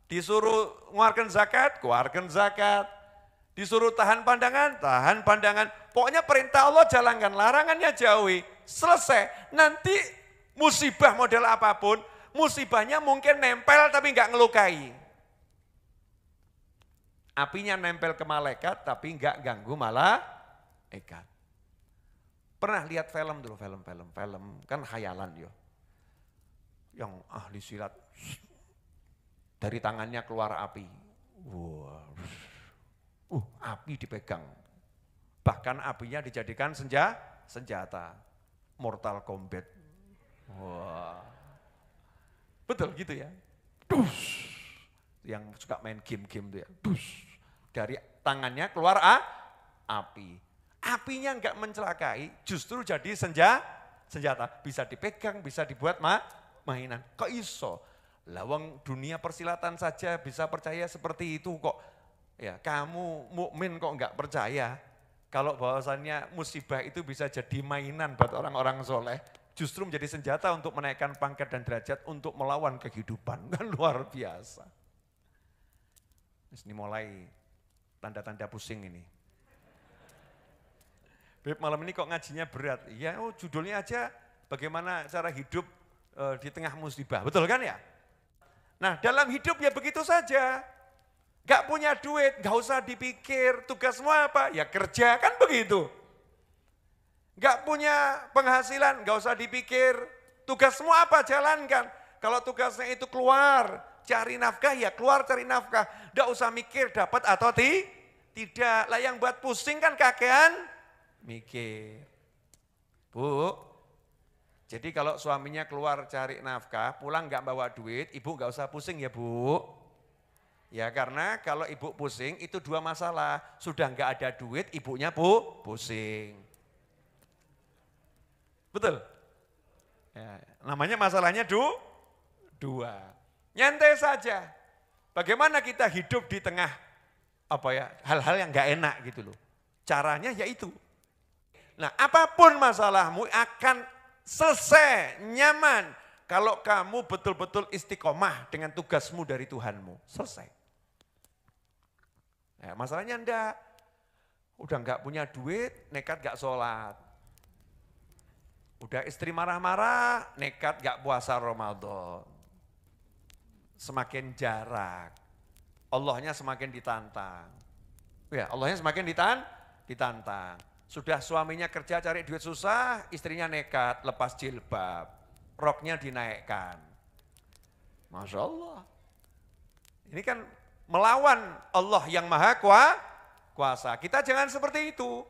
Disuruh mengeluarkan zakat, keluarkan zakat. Disuruh tahan pandangan, tahan pandangan. Pokoknya perintah Allah jalankan, larangannya jauhi. Selesai. Nanti musibah model apapun, Musibahnya mungkin nempel tapi nggak ngelukai. Apinya nempel ke malaikat tapi nggak ganggu malaikat. Pernah lihat film dulu, film kan khayalan yo. Yang ahli silat dari tangannya keluar api. Api dipegang. Bahkan apinya dijadikan senjata. Mortal Kombat. Wah. Betul gitu ya. Yang suka main game-game itu ya. Dari tangannya keluar api. Apinya enggak mencelakai, justru jadi senjata. Bisa dipegang, bisa dibuat mainan. Kok iso? Lawang dunia persilatan saja bisa percaya seperti itu kok. Ya, kamu mukmin kok enggak percaya? Kalau bahwasannya musibah itu bisa jadi mainan buat orang-orang soleh, justru menjadi senjata untuk menaikkan pangkat dan derajat untuk melawan kehidupan. Kan luar biasa. Ini mulai tanda-tanda pusing ini. Beb, malam ini kok ngajinya berat? Ya, judulnya aja bagaimana cara hidup di tengah musibah. Betul kan ya? Nah, dalam hidup ya begitu saja. Gak punya duit, gak usah dipikir tugasmu apa, ya kerja, kan begitu. Gak punya penghasilan, gak usah dipikir tugasmu apa, jalankan. Kalau tugasnya itu keluar, cari nafkah, ya keluar cari nafkah. Gak usah mikir dapat atau tidak. Lah yang buat pusing kan kakean mikir. Bu, jadi kalau suaminya keluar cari nafkah, pulang gak bawa duit, ibu gak usah pusing ya bu. Ya karena kalau ibu pusing itu dua masalah, sudah nggak ada duit ibunya pusing. Betul? Ya, namanya masalahnya dua. Nyantai saja. Bagaimana kita hidup di tengah hal-hal yang nggak enak gitu loh. Caranya yaitu. Nah apapun masalahmu akan selesai, nyaman. Kalau kamu betul-betul istiqomah dengan tugasmu dari Tuhanmu, selesai. Ya, masalahnya enggak, udah enggak punya duit, nekat enggak sholat. Udah istri marah-marah, nekat enggak puasa Ramadan. Semakin jarak, Allahnya semakin ditantang. Ya, Allahnya semakin ditantang. Sudah suaminya kerja cari duit susah, istrinya nekat, lepas jilbab. Roknya dinaikkan. Masya Allah. Ini kan melawan Allah yang maha kuasa. Kita jangan seperti itu.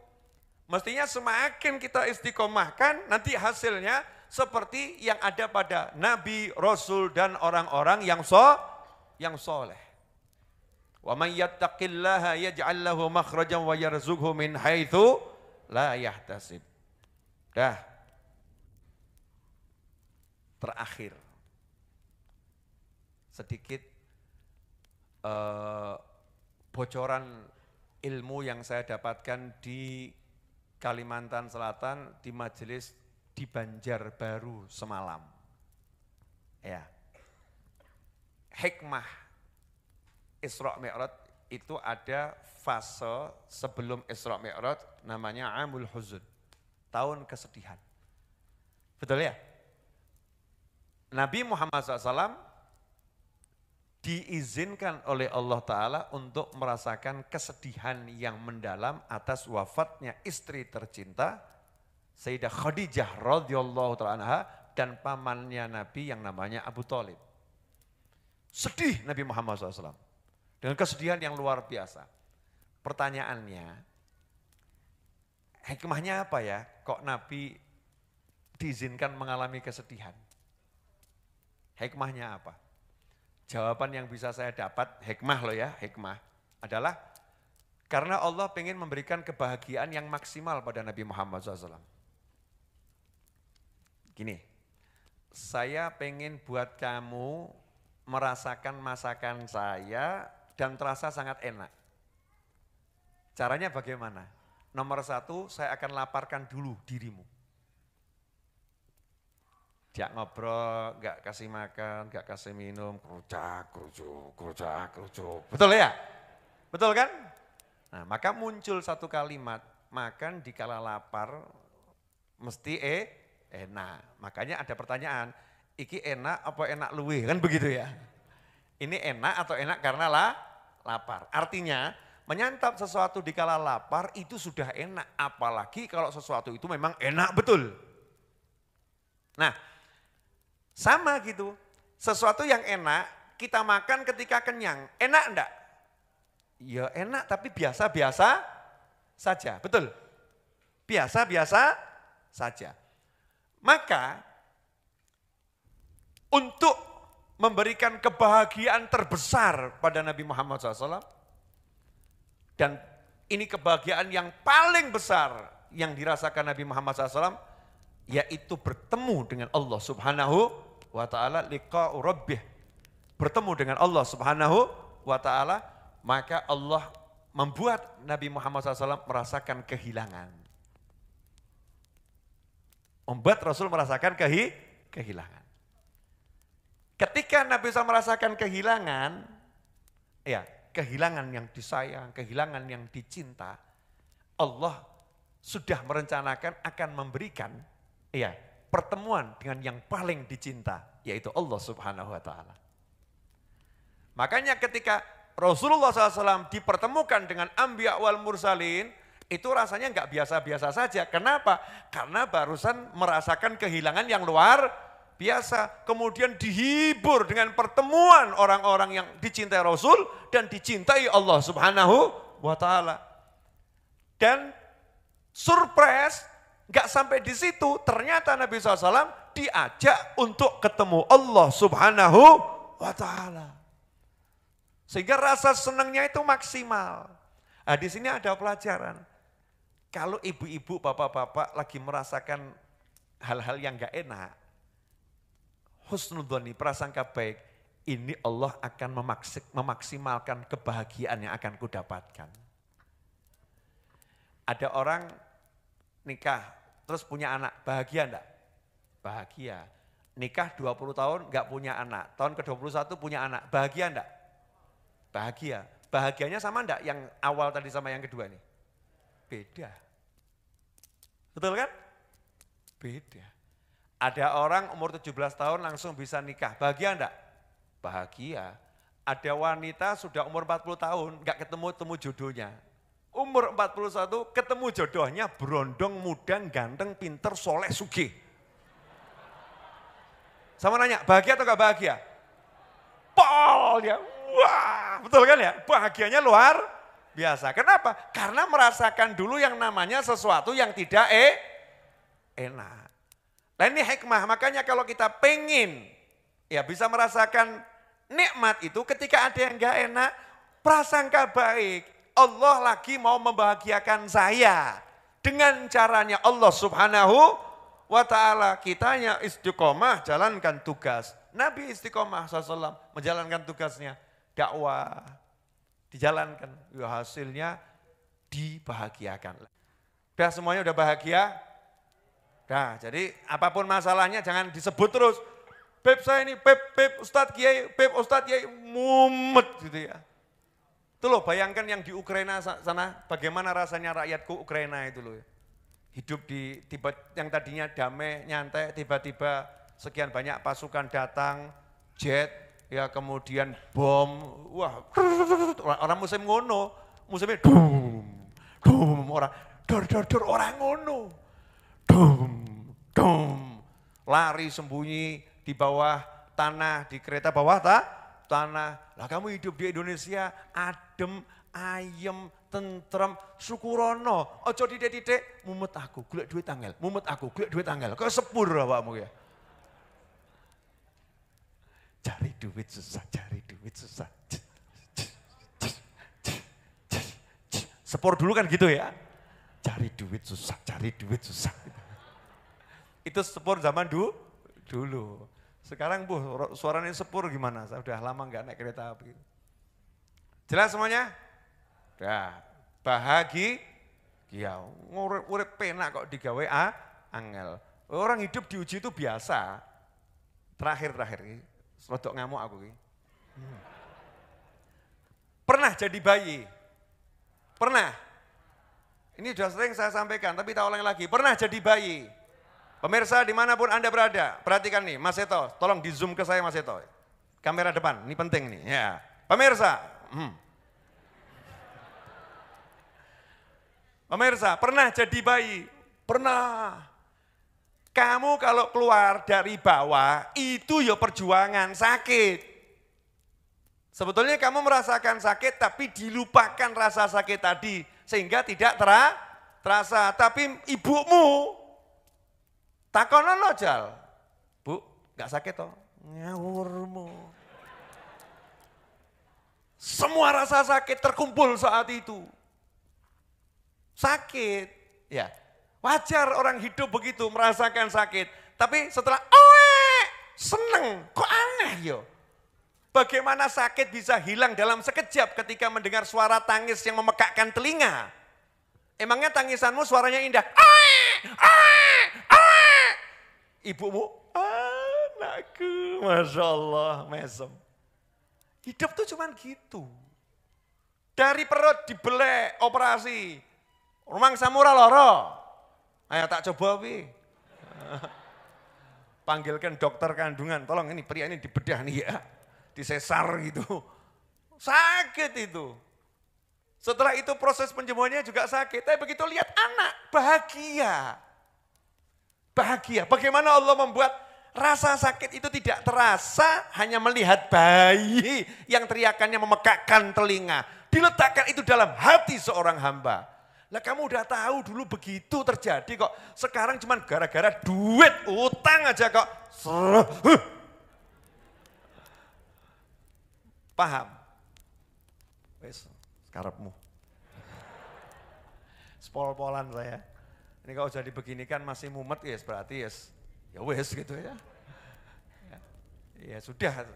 Mestinya semakin kita istiqomahkan, nanti hasilnya seperti yang ada pada Nabi, Rasul, dan orang-orang yang soleh. Wa man yattaqillaha yaj'al lahu makhrajan wa yarzuqhu min haitsu la yahtasib. Dah. Terakhir, sedikit bocoran ilmu yang saya dapatkan di Kalimantan Selatan di majelis di Banjarbaru semalam. Ya, hikmah Isra Mi'raj itu ada fase sebelum Isra Mi'raj namanya Amul Huzn, tahun kesedihan. Betul ya? Nabi Muhammad SAW diizinkan oleh Allah Ta'ala untuk merasakan kesedihan yang mendalam atas wafatnya istri tercinta Sayyidah Khadijah radhiyallahu ta'ala anha dan pamannya Nabi yang namanya Abu Thalib. Sedih Nabi Muhammad SAW dengan kesedihan yang luar biasa. Pertanyaannya, hikmahnya apa ya? Kok Nabi diizinkan mengalami kesedihan? Hikmahnya apa? Jawaban yang bisa saya dapat, hikmah loh ya, hikmah adalah karena Allah ingin memberikan kebahagiaan yang maksimal pada Nabi Muhammad SAW. Gini, saya pengen buat kamu merasakan masakan saya dan terasa sangat enak. Caranya bagaimana? Nomor satu, saya akan laparkan dulu dirimu. Dia ngobrol, gak kasih makan, gak kasih minum, kerucak, kerucuk. Betul ya? Betul kan? Nah, maka muncul satu kalimat, makan dikala lapar mesti enak. Makanya ada pertanyaan, iki enak apa enak luwe, kan begitu ya. Ini enak atau enak karena lapar. Artinya menyantap sesuatu di kala lapar itu sudah enak, apalagi kalau sesuatu itu memang enak betul. Nah, sama gitu, sesuatu yang enak kita makan ketika kenyang, enak enggak? Ya enak tapi biasa-biasa saja, betul? Biasa-biasa saja. Maka untuk memberikan kebahagiaan terbesar pada Nabi Muhammad SAW, dan ini kebahagiaan yang paling besar yang dirasakan Nabi Muhammad SAW, yaitu bertemu dengan Allah Subhanahu wa ta'ala, liqa'u rabbih, bertemu dengan Allah Subhanahu wa ta'ala, maka Allah membuat Nabi Muhammad SAW merasakan kehilangan. Membuat Rasul merasakan kehilangan. Ketika Nabi SAW merasakan kehilangan, ya kehilangan yang disayang, kehilangan yang dicinta, Allah sudah merencanakan akan memberikan ya pertemuan dengan yang paling dicinta, yaitu Allah Subhanahu wa ta'ala. Makanya ketika Rasulullah SAW dipertemukan dengan Anbiya wal Mursalin, itu rasanya enggak biasa-biasa saja. Kenapa? Karena barusan merasakan kehilangan yang luar biasa. Kemudian dihibur dengan pertemuan orang-orang yang dicintai Rasul dan dicintai Allah Subhanahu wa ta'ala. Dan surprise, enggak sampai di situ, ternyata Nabi SAW diajak untuk ketemu Allah Subhanahu wa ta'ala. Sehingga rasa senangnya itu maksimal. Nah, di sini ada pelajaran. Kalau ibu-ibu, bapak-bapak lagi merasakan hal-hal yang enggak enak, husnudzoni, prasangka baik, ini Allah akan memaksimalkan kebahagiaan yang akan kudapatkan. Ada orang nikah, terus punya anak, bahagia enggak? Bahagia. Nikah 20 tahun enggak punya anak, tahun ke-21 punya anak, bahagia enggak? Bahagia. Bahagianya sama enggak yang awal tadi sama yang kedua nih? Beda. Betul kan? Beda. Ada orang umur 17 tahun langsung bisa nikah, bahagia enggak? Bahagia. Ada wanita sudah umur 40 tahun, enggak ketemu jodohnya. Umur 41 ketemu jodohnya, berondong, muda, ganteng, pinter, soleh, sugih. Sama nanya, bahagia atau enggak bahagia? Pol ya, wah betul kan ya? Bahagianya luar biasa. Kenapa? Karena merasakan dulu yang namanya sesuatu yang tidak enak. Nah ini hikmah, makanya kalau kita pengen ya bisa merasakan nikmat itu ketika ada yang enggak enak, prasangka baik. Allah lagi mau membahagiakan saya. Dengan caranya Allah Subhanahu wa ta'ala, kitanya istiqomah jalankan tugas. Nabi istiqomah SAW menjalankan tugasnya, dakwah, dijalankan, ya hasilnya dibahagiakan. Udah semuanya udah bahagia? Nah, jadi apapun masalahnya jangan disebut terus. Beb saya ini, beb Ustadz Kiai, beb Ustadz Kiai, mumet gitu ya. Itu loh bayangkan yang di Ukraina sana, bagaimana rasanya rakyatku Ukraina itu loh. Hidup di yang tadinya damai, nyantai, tiba-tiba sekian banyak pasukan datang, jet, ya kemudian bom, wah orang musim ngono, musimnya dum, orang dor orang ngono, dum, lari sembunyi di bawah tanah, di kereta bawah tanah. Lah kamu hidup di Indonesia adem, ayem, tentrem, syukurono, ojo didik-didik, mumet aku, golek duit tanggal, mumet aku, golek duit tanggal, kok sepur awakmu ya. Cari duit susah, cari duit susah. Sepur dulu kan gitu ya. Cari duit susah, cari duit susah. Itu sepur zaman dulu. Sekarang suaranya sepur gimana? Saya udah lama enggak naik kereta api. Jelas semuanya? Udah, bahagia. Urip penak kok digawe angel. Orang hidup diuji itu biasa. Terakhir ini. Rodok ngamuk aku ini. Pernah jadi bayi? Pernah? Ini sudah sering saya sampaikan, tapi tak ulang lagi. Pernah jadi bayi? Pemirsa dimanapun Anda berada, perhatikan nih, Mas Seto, tolong di zoom ke saya Mas Seto. Kamera depan, ini penting nih. Ya. Pemirsa, pemirsa, pernah jadi bayi? Pernah. Kamu kalau keluar dari bawah, itu ya perjuangan, sakit. Sebetulnya kamu merasakan sakit, tapi dilupakan rasa sakit tadi, sehingga tidak terasa. Tapi ibumu, takonon lo Jal, Bu, gak sakit toh? Ngawurmu. Semua rasa sakit terkumpul saat itu. Sakit, ya. Wajar orang hidup begitu merasakan sakit. Tapi setelah seneng, kok aneh yo. Bagaimana sakit bisa hilang dalam sekejap ketika mendengar suara tangis yang memekakkan telinga. Emangnya tangisanmu suaranya indah? Ibumu, anakku, Masya Allah, mesem. Hidup tuh cuman gitu. Dari perut dibelek, operasi. Rumang samura loro. Ayo tak coba pi. Panggilkan dokter kandungan, tolong ini pria ini dibedah nih ya. Disesar gitu. Sakit itu. Setelah itu proses penyembuhannya juga sakit. Tapi begitu lihat anak, bahagia. Bahagia. Bagaimana Allah membuat rasa sakit itu tidak terasa hanya melihat bayi yang teriakannya memekakkan telinga. Diletakkan itu dalam hati seorang hamba. Lah kamu udah tahu dulu begitu terjadi kok. Sekarang cuman gara-gara duit, utang aja kok. Paham? Wes, karepmu. Spol-polan saya. Ini kalau jadi begini kan masih mumet ya berarti ya wes gitu ya. Ya sudah,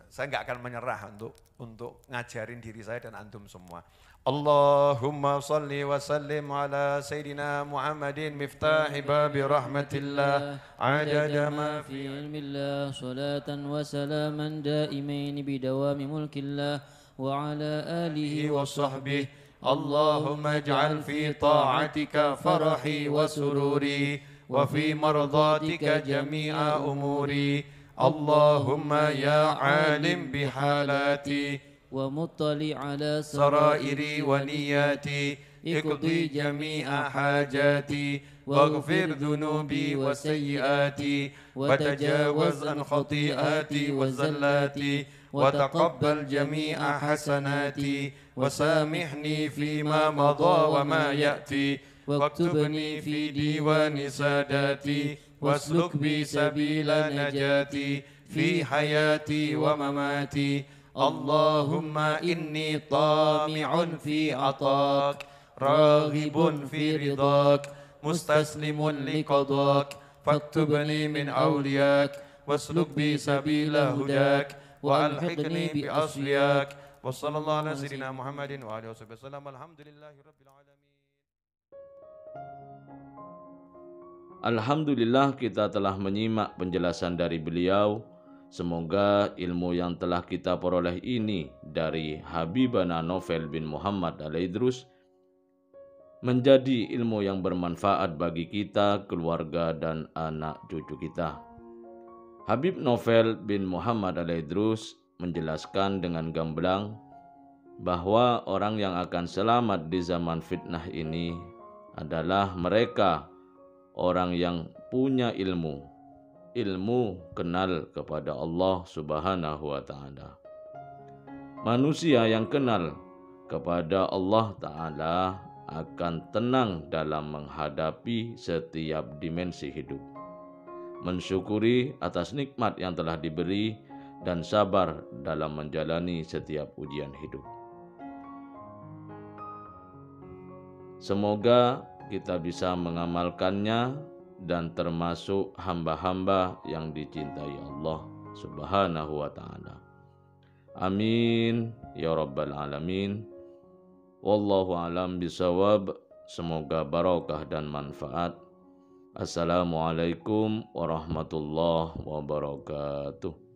saya nggak akan menyerah untuk ngajarin diri saya dan antum semua. Allahumma salli wa sallim ala Sayyidina Muhammadin miftahi babi rahmatillah adada ma في علم الله صلاة وسلاما دائمين بدوام ملك الله وعلى آله وصحبه اللهم اجعل في طاعتك فرحي وسروري وفي مرضاتك جميع أموري اللهم يا عالم بحالاتي ومطلع على سرائري ونياتي اقضي جميع حاجاتي واغفر ذنوبي وسيئاتي وتجاوز عن خطيئاتي وزلاتي وتقبل جميع حسناتي وسامحني فيما مضى وما يأتي واكتبني في ديوان ساداتي واسلك بي سبيل نجاتي في حياتي ومماتي اللهم إني طامع في عطاك راغب في رضاك مستسلم لقضاك فاكتبني من أولياك واسلك بي سبيل هداك وألحقني بأصلياك وصلى الله على سيدنا محمد وآله وصحبه وسلم الحمد لله رب العالمين. Alhamdulillah kita telah menyimak penjelasan dari beliau. Semoga ilmu yang telah kita peroleh ini dari Habibana Novel bin Muhammad Al-Idrus menjadi ilmu yang bermanfaat bagi kita, keluarga, dan anak cucu kita. Habib Novel bin Muhammad Al-Idrus menjelaskan dengan gamblang bahwa orang yang akan selamat di zaman fitnah ini adalah mereka orang yang punya ilmu kenal kepada Allah Subhanahu wa Ta'ala. Manusia yang kenal kepada Allah Ta'ala akan tenang dalam menghadapi setiap dimensi hidup, mensyukuri atas nikmat yang telah diberi, dan sabar dalam menjalani setiap ujian hidup. Semoga kita bisa mengamalkannya dan termasuk hamba-hamba yang dicintai Allah Subhanahu wa Ta'ala. Amin ya rabbal alamin. Wallahu alam bisawab. Semoga barakah dan manfaat. Assalamualaikum warahmatullahi wabarakatuh.